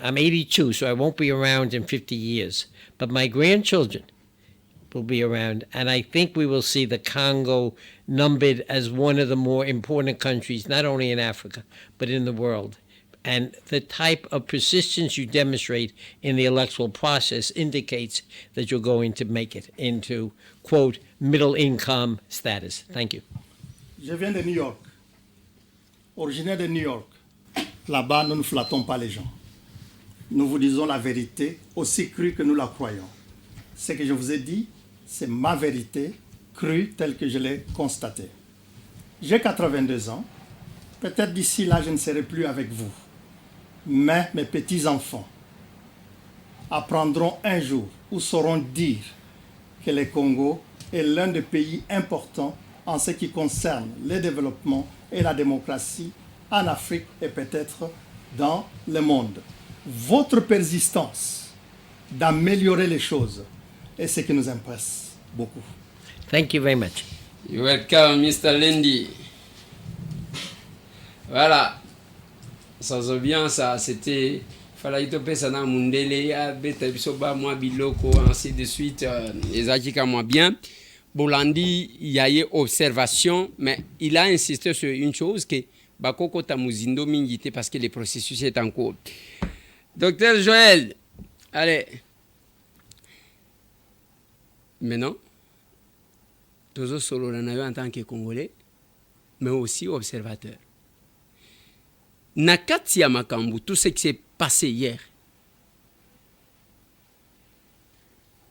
I'm 82, so I won't be around in 50 years, but my grandchildren will be around, and I think we will see the Congo numbered as one of the more important countries, not only in Africa, but in the world. And the type of persistence you demonstrate in the electoral process indicates that you're going to make it into, quote, middle income status. Thank you. Je viens de New York, originaire de New York. Là-bas, nous ne flattons pas les gens. Nous vous disons la vérité aussi crue que nous la croyons. Ce que je vous ai dit, c'est ma vérité crue telle que je l'ai constatée. J'ai 82 ans. Peut-être d'ici là, je ne serai plus avec vous. Mais mes petits-enfants apprendront un jour ou sauront dire que le Congo est l'un des pays importants en ce qui concerne le développement et la démocratie en Afrique et peut-être dans le monde. Votre persistance d'améliorer les choses est ce qui nous impresse beaucoup. Thank you very much. You're welcome, Mr. Lendi. Voilà. Ça se bien, ça, c'était... Fallait que ça dans Mundele, beta bisoba moi biloko, ainsi de suite. Les akika moi bien. Bolandi, il y a eu observation, mais il a insisté sur une chose que Bakoko Tamuzindo Mingite parce que le processus est en cours. Docteur Joël, allez. Maintenant, toujours solo en tant que Congolais, mais aussi observateur. Nakati ya Makambu, tout ce qui s'est passé hier.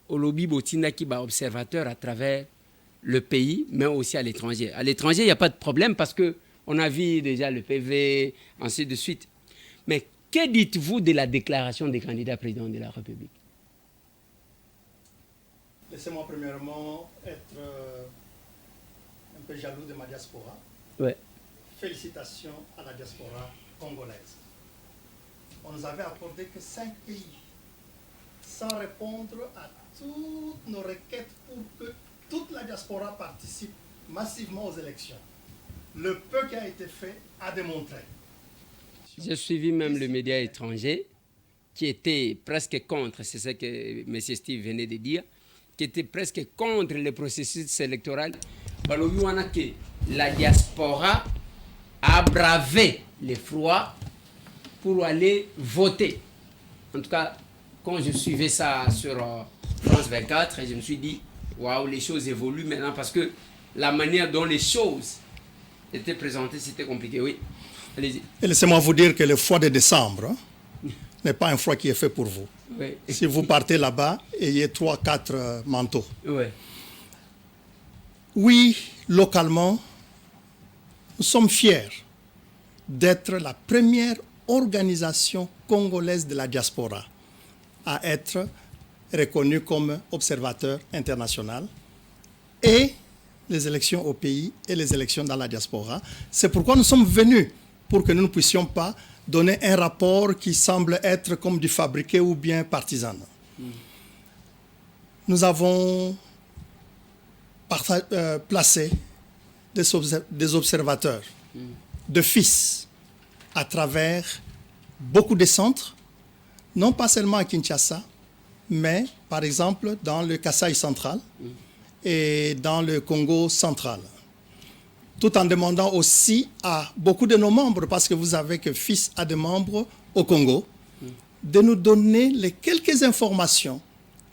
Olobi Botina qui va observateur à travers le pays, mais aussi à l'étranger. À l'étranger, il n'y a pas de problème parce qu'on a vu déjà le PV, ainsi de suite. Mais que dites-vous de la déclaration des candidats présidents de la République? Laissez-moi premièrement être un peu jaloux de ma diaspora. Ouais. Félicitations à la diaspora congolaise. On nous avait accordé que 5 pays, sans répondre à toutes nos requêtes pour que toute la diaspora participe massivement aux élections. Le peu qui a été fait a démontré. J'ai suivi même le média étranger qui était presque contre, c'est ce que M. Steve venait de dire, qui était presque contre le processus électoral. La diaspora a bravé les froids pour aller voter. En tout cas, quand je suivais ça sur France 24, je me suis dit, waouh, les choses évoluent maintenant parce que la manière dont les choses étaient présentées, c'était compliqué. Oui, allez-y. Et laissez-moi vous dire que le froid de décembre n'est pas un froid qui est fait pour vous. Oui. Si vous partez là-bas, ayez 3-4 manteaux. Oui. Oui, localement, nous sommes fiers d'être la première organisation congolaise de la diaspora à être reconnue comme observateur international et les élections au pays et les élections dans la diaspora. C'est pourquoi nous sommes venus, pour que nous ne puissions pas donner un rapport qui semble être comme du fabriqué ou bien partisan. Nous avons placé des observateurs de FIS à travers beaucoup de centres, non pas seulement à Kinshasa, mais par exemple dans le Kasaï central et dans le Congo central. Tout en demandant aussi à beaucoup de nos membres, parce que vous savez que FIS a des membres au Congo, de nous donner les quelques informations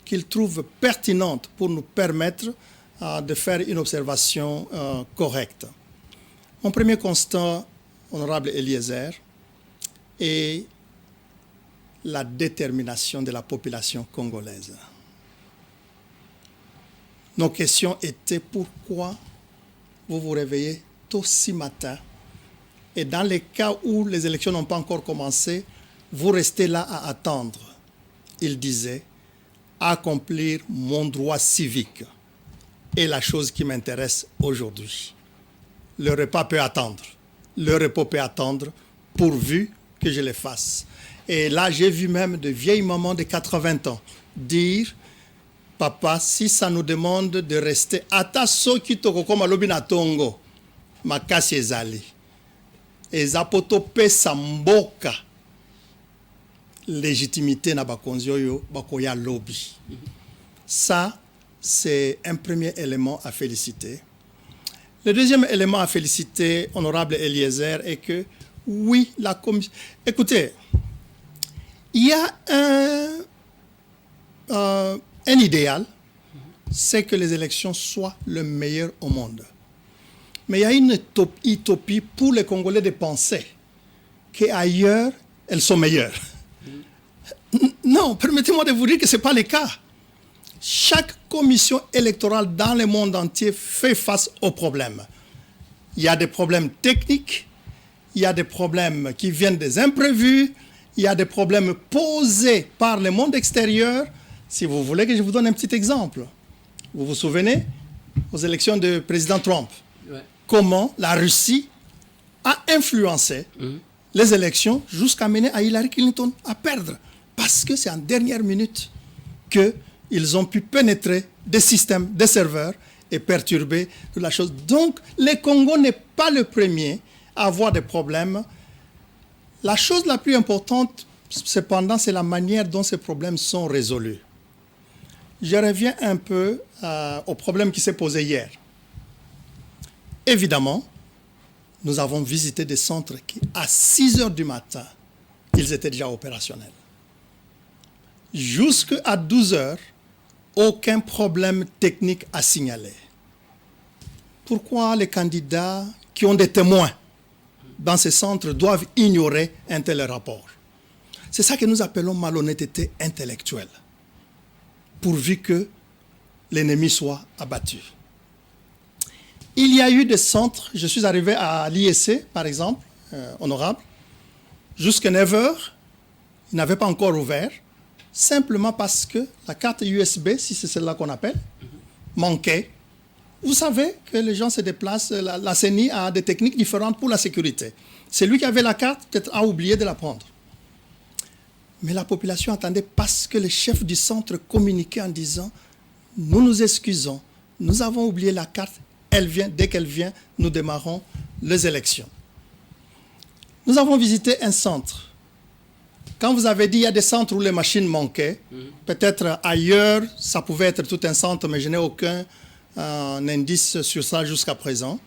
qu'ils trouvent pertinentes pour nous permettre de faire une observation correcte. Mon premier constat, honorable Eliezer, est la détermination de la population congolaise. Nos questions étaient pourquoi vous vous réveillez tôt si matin et dans les cas où les élections n'ont pas encore commencé, vous restez là à attendre. Il disait, accomplir mon droit civique est la chose qui m'intéresse aujourd'hui. Le repas peut attendre. Le repos peut attendre pourvu que je le fasse. Et là, j'ai vu même de vieilles mamans de 80 ans dire, papa, si ça nous demande de rester, ata soki tokokoma lobi na tongo, makasi ezali. Ezapoto pesa mboka légitimité na bakonzi oyo bakoya lobby. Ça, c'est un premier élément à féliciter. Le deuxième élément à féliciter, honorable Eliezer, est que, oui, la commission... Écoutez, il y a un idéal, c'est que les élections soient le meilleur au monde. Mais il y a une utopie pour les Congolais de penser qu'ailleurs, elles sont meilleures. Non, permettez-moi de vous dire que ce n'est pas le cas. Chaque commission électorale dans le monde entier fait face aux problèmes. Il y a des problèmes techniques, il y a des problèmes qui viennent des imprévus, il y a des problèmes posés par le monde extérieur. Si vous voulez que je vous donne un petit exemple. Vous vous souvenez aux élections du président Trump, comment la Russie a influencé les élections jusqu'à mener à Hillary Clinton à perdre. Parce que c'est en dernière minute qu'ils ont pu pénétrer des systèmes, des serveurs et perturber toute la chose. Donc, le Congo n'est pas le premier à avoir des problèmes. La chose la plus importante, cependant, c'est la manière dont ces problèmes sont résolus. Je reviens un peu au problème qui s'est posé hier. Évidemment, nous avons visité des centres qui, à 6 heures du matin, ils étaient déjà opérationnels. Jusqu'à 12 heures, aucun problème technique à signaler. Pourquoi les candidats qui ont des témoins dans ces centres doivent ignorer un tel rapport? C'est ça que nous appelons malhonnêteté intellectuelle, pourvu que l'ennemi soit abattu. Il y a eu des centres, je suis arrivé à l'IEC, par exemple, honorable, jusqu'à 9 heures, ils n'avaient pas encore ouvert. simplement parce que la carte USB, si c'est celle-là qu'on appelle, manquait. Vous savez que les gens se déplacent, la CENI a des techniques différentes pour la sécurité. Celui qui avait la carte peut-être a oublié de la prendre. Mais la population attendait parce que le chef du centre communiquait en disant « Nous nous excusons, nous avons oublié la carte, elle vient, dès qu'elle vient, nous démarrons les élections. » Nous avons visité un centre. Quand vous avez dit qu'il y a des centres où les machines manquaient, peut-être ailleurs, ça pouvait être tout un centre, mais je n'ai aucun indice sur ça jusqu'à présent.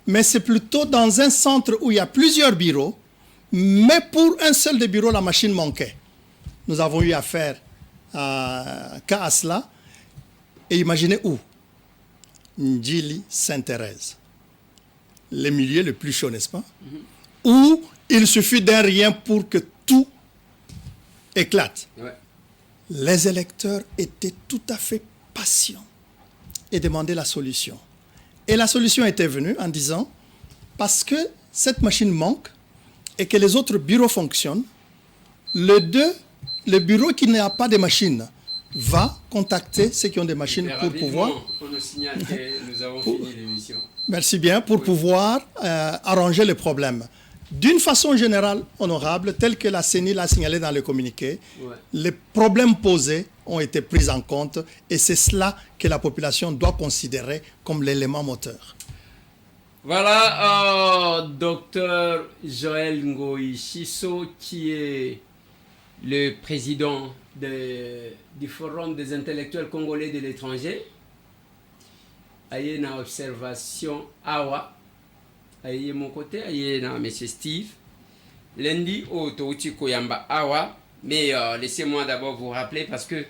Mais c'est plutôt dans un centre où il y a plusieurs bureaux, mais pour un seul des bureaux, la machine manquait. Nous avons eu affaire à cela. Et imaginez où? Ndjili Sainte-Thérèse. Le milieu le plus chaud, n'est-ce pas? Où il suffit d'un rien pour que tout éclate. Ouais. Les électeurs étaient tout à fait patients et demandaient la solution. Et la solution était venue en disant, parce que cette machine manque et que les autres bureaux fonctionnent, le bureau qui n'a pas de machine va contacter ceux qui ont des machines pour pouvoir... On nous signale que nous avons fini l'émission. Merci bien, pour pouvoir arranger le problème. D'une façon générale, honorable, tel que la CENI l'a signalé dans le communiqué, les problèmes posés ont été pris en compte et c'est cela que la population doit considérer comme l'élément moteur. Voilà, docteur Joël Ngoï Chisso, qui est le président du Forum des intellectuels congolais de l'étranger. Aïe na observation awa. Aïe mon côté, aïe na monsieur Steve. Lundi au Touti Koyamba awa. Mais laissez-moi d'abord vous rappeler parce que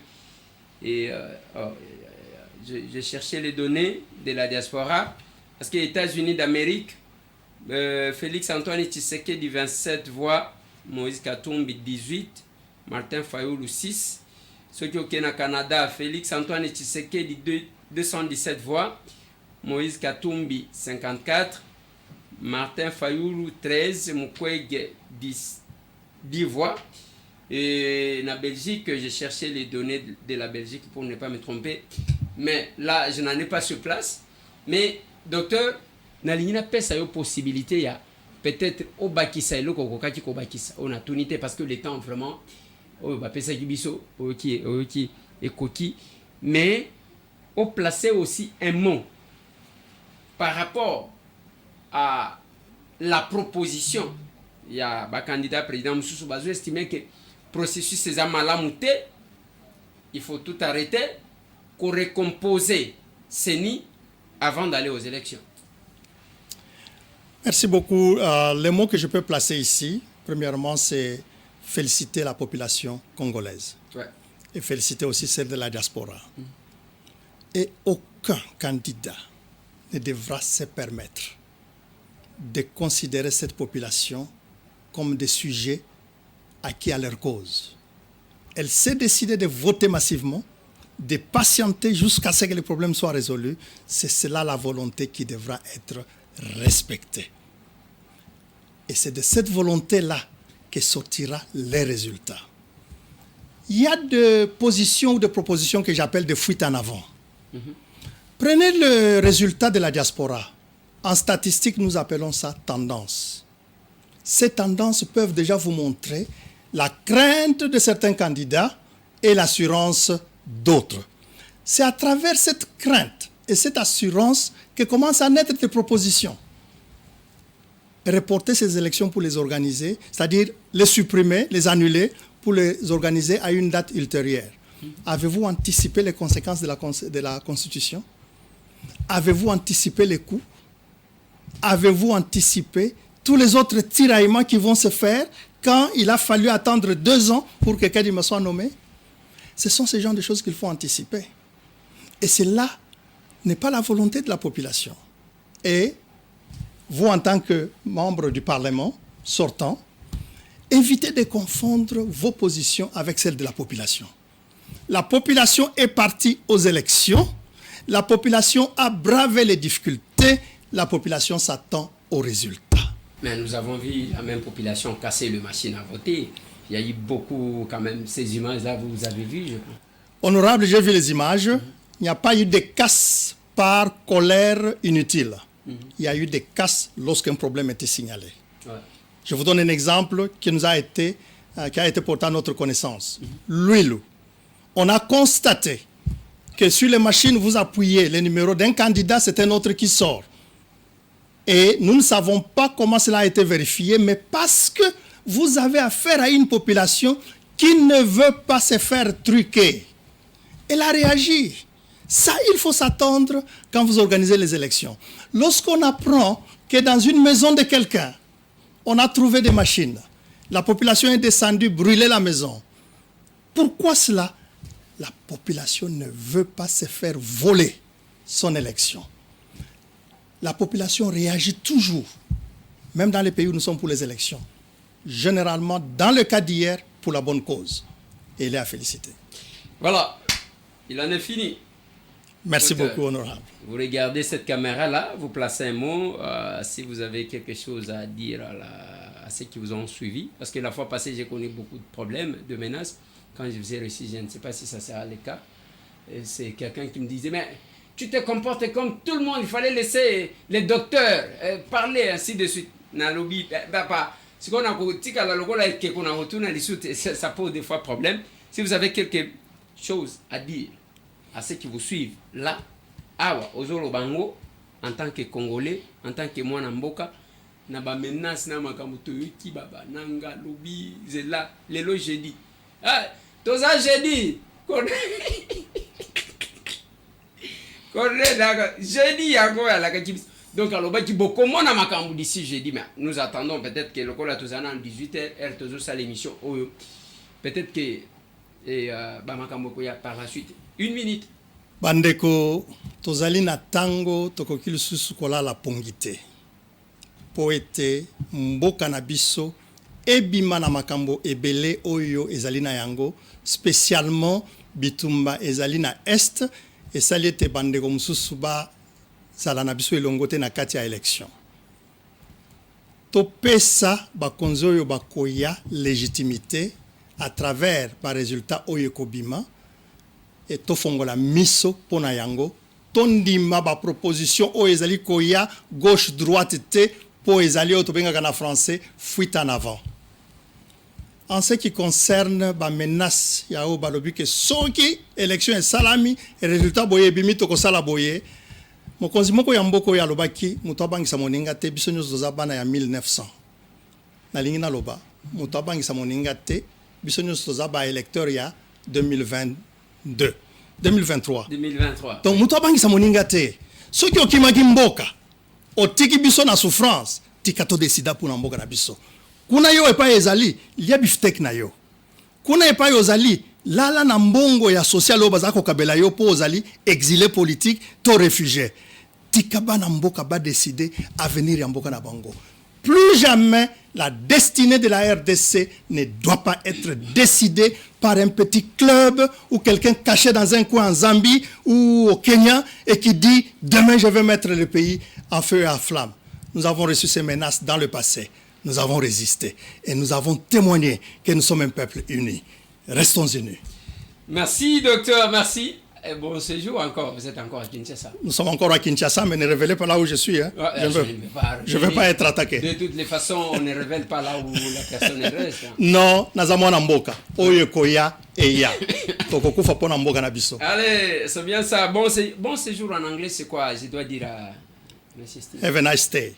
je cherchais les données de la diaspora. Parce que les États-Unis d'Amérique, Félix Antoine Tshisekedi 27 voix, Moïse Katumbi 18, Martin Fayoulou 6. Ceux qui sont au Canada, Félix Antoine Tshisekedi 217 voix, Moïse Katumbi 54, Martin Fayoulou 13, Mukwege 10 voix. Et la Belgique, j'ai cherché les données de la Belgique pour ne pas me tromper. Mais là, je n'en ai pas sur place. Mais, docteur, Nalina pesa yo possibilité, ya peut-être au bakisa et le kokokaki ko bakisa. On a tunité parce que les temps vraiment, oh, bah pesa kibiso, ok, et coquille. Mais, au placer aussi un mot par rapport à la proposition. Il y a un candidat président Moussou Bazou estimé que le processus est malamouté. Il faut tout arrêter pour recomposer CENI avant d'aller aux élections. Merci beaucoup. Les mots que je peux placer ici, premièrement, c'est féliciter la population congolaise. Ouais. Et féliciter aussi celle de la diaspora. Et aucun candidat ne devra se permettre de considérer cette population comme des sujets acquis à leur cause. Elle s'est décidée de voter massivement, de patienter jusqu'à ce que les problèmes soient résolus. C'est cela la volonté qui devra être respectée. Et c'est de cette volonté-là que sortira les résultats. Il y a des positions ou des propositions que j'appelle des fuites en avant. Prenez le résultat de la diaspora. En statistique, nous appelons ça tendance. Ces tendances peuvent déjà vous montrer la crainte de certains candidats et l'assurance d'autres. C'est à travers cette crainte et cette assurance que commencent à naître des propositions. Reporter ces élections pour les organiser, c'est-à-dire les supprimer, les annuler pour les organiser à une date ultérieure. Avez-vous anticipé les conséquences de la Constitution? Avez-vous anticipé les coûts? Avez-vous anticipé tous les autres tiraillements qui vont se faire quand il a fallu attendre 2 ans pour que Kadima soit nommé? Ce sont ces genres de choses qu'il faut anticiper. Et cela n'est pas la volonté de la population. Et vous, en tant que membre du Parlement sortant, évitez de confondre vos positions avec celles de la population. La population est partie aux élections. La population a bravé les difficultés. La population s'attend aux résultats. Mais nous avons vu la même population casser les machines à voter. Il y a eu beaucoup, quand même, ces images-là, vous avez vu, je crois. Honorable, j'ai vu les images. Il n'y a pas eu de casse par colère inutile. Il y a eu des casses lorsqu'un problème était signalé. Ouais. Je vous donne un exemple qui a été porté à notre connaissance. L'huile. On a constaté que sur les machines, vous appuyez le numéro d'un candidat, c'est un autre qui sort. Et nous ne savons pas comment cela a été vérifié, mais parce que vous avez affaire à une population qui ne veut pas se faire truquer. Elle a réagi. Ça, il faut s'attendre quand vous organisez les élections. Lorsqu'on apprend que dans une maison de quelqu'un, on a trouvé des machines, la population est descendue, brûler la maison. Pourquoi cela? La population ne veut pas se faire voler son élection. La population réagit toujours, même dans les pays où nous sommes pour les élections. Généralement, dans le cas d'hier, pour la bonne cause. Et il est à féliciter. Voilà, il en est fini. Merci Donc, beaucoup, honorable. Vous regardez cette caméra-là, vous placez un mot, si vous avez quelque chose à dire à ceux qui vous ont suivi. Parce que la fois passée, j'ai connu beaucoup de problèmes, de menaces. Quand je faisais récit, je ne sais pas si ça sera le cas. C'est quelqu'un qui me disait, mais tu te comportes comme tout le monde, il fallait laisser les docteurs parler, ainsi de suite. Nalobi, ce qu'on a ça pose des fois problème. Si vous avez quelque chose à dire à ceux qui vous suivent là, awa ozolo bango en tant que Congolais, en tant que mwana mboka, na ba menace na makambo toyoki baba nanga lobi zela lelo jeudi. Ah, toza jeudi. Correct, d'accord. Jeudi yango ya la kibis. Donc alors ba ki boko mona makambo d'ici jeudi, mais nous attendons peut-être que le kola tozana en 18h elle tozo sa l'émission oyo. Peut-être que ba makambo ko ya par la suite. 1 minute. Bandeko, tozali na tango tokoki lisusu kolala pongi te. Po ete mboka na biso ebima na makambo ebele oyo ezali na yango, spécialement bitumba ezali na est, esali ete bandeko mosusu bazala na biso elongo te na kati ya élection. Topesa bakonzi oyo bakoya légitimité à travers ba résultat oyo ekobima. Et tofongola miso pona yango tondima ba proposition o ezali koya gauche droite te po ezali o tobenga na français fuite en avant. En ce qui concerne ba menace ya o balobi ke soki élection et salami et résultat boye bimi to ko sala boye mokonzi moko ya mboko ya lobaki muto abangisa moninga te biso nyoso za bana ya 1900 na lingi na loba muto abangisa moninga te biso nyoso za ba électeur ya 2023. Donc muto abangisa moninga te soki okimaki mboka otiki biso na souffrance tika to décida pour mboka na biso kuna yo epa ezali lia biftek na yo kuna epa ozali lala na mbongo ya social oyo bazako kabela yo po ozali exilé politique to réfugié tika bana mboka ba décider avenir ya mboka na bango. Plus jamais la destinée de la RDC ne doit pas être décidée par un petit club ou quelqu'un caché dans un coin en Zambie ou au Kenya et qui dit « Demain, je vais mettre le pays en feu et en flamme ». Nous avons reçu ces menaces dans le passé. Nous avons résisté et nous avons témoigné que nous sommes un peuple uni. Restons unis. Merci, docteur, merci. Et bon séjour encore, vous êtes encore à Kinshasa. Nous sommes encore à Kinshasa, mais ne révélez pas là où je suis. Hein. Ouais, je ne veux pas être attaqué. De toutes les façons, on ne révèle pas là où la personne reste. Hein. Non, nazamo na mboka. Oye koya eya. Tokokufa pona mboka na biso. Allez, c'est bien ça. Bon séjour en anglais, c'est quoi? Je dois dire à Monsieur Steve. Have a nice day.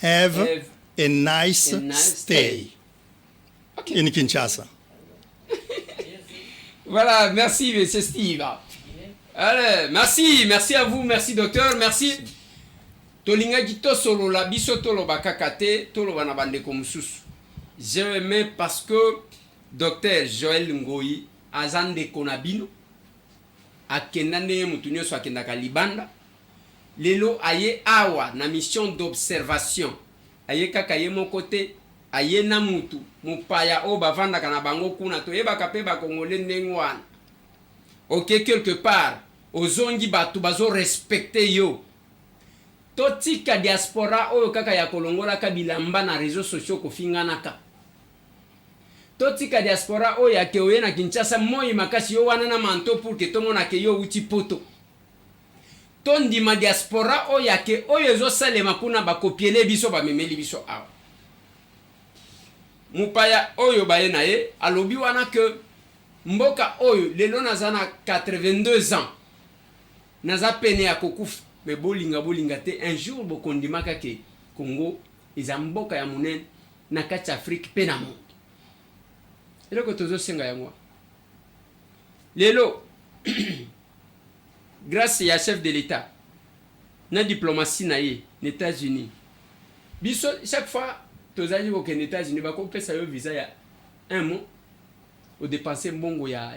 Have a nice stay. Okay. In Kinshasa. Voilà, merci Monsieur Steve. Allez, merci à vous, merci docteur, merci. Tolinga kito solo la biso tolo bakakate tolo bana bande komsusu. J'aime parce que docteur Joël Ngoyi azande konabino akendane mutunyo so akenda kalibanda lelo aye awa na mission d'observation aye kaka ye mon côté aye na mutu mupaya o bavanda kana bango kuna to yebaka pe ba Congolais ndengwana OK quelque part ozongi batu bazo respecter yo totika diaspora oyo kaka ya kolongola ka bilamba na réseaux sociaux ko finganaka totika diaspora oyo yake oye na Kinshasa moi makasi yo wana na manto pour que tomona ke yo uti poto tondima diaspora oyo yake oyo ezosalema kuna bakopiele biso bamemeli biso awa mupaya oyo baye na ye alobi wana ke mboka oyo lelo naza na 82 ans naza pene ya kokufa me bolinga te un jour bokondimaka ke Congo eza mboka ya munene na kati Afrique pe na monde eloko tozosenga yango lelo grâce ya chef de l'état na diplomatie na ye aux États-Unis biso chaque fois tozali ko ken États-Unis bakopesa yo visa ya 1 mois au dépenser mbongo ya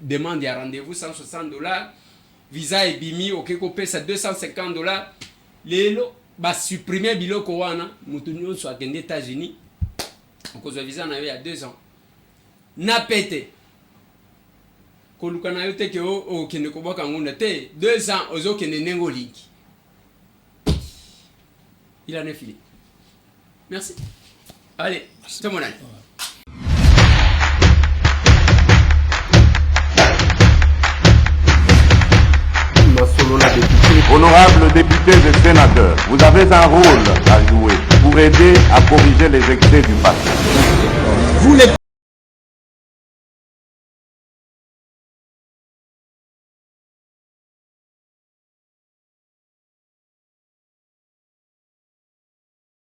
demande ya rendez-vous $160 visa ebimi okeko pesa $250 lelo ba supprimer biloko wana mutu nyonso akende États-Unis okozwa visa na yo ya 2 ans na pete koluka na yo te ke o kende koboka ngunda te 2 ans ozokende nengo linki il en est fini. Merci. Allez, c'est mon ami. Honorables députés et sénateurs, vous avez un rôle à jouer pour aider à corriger les excès du passé. Vous les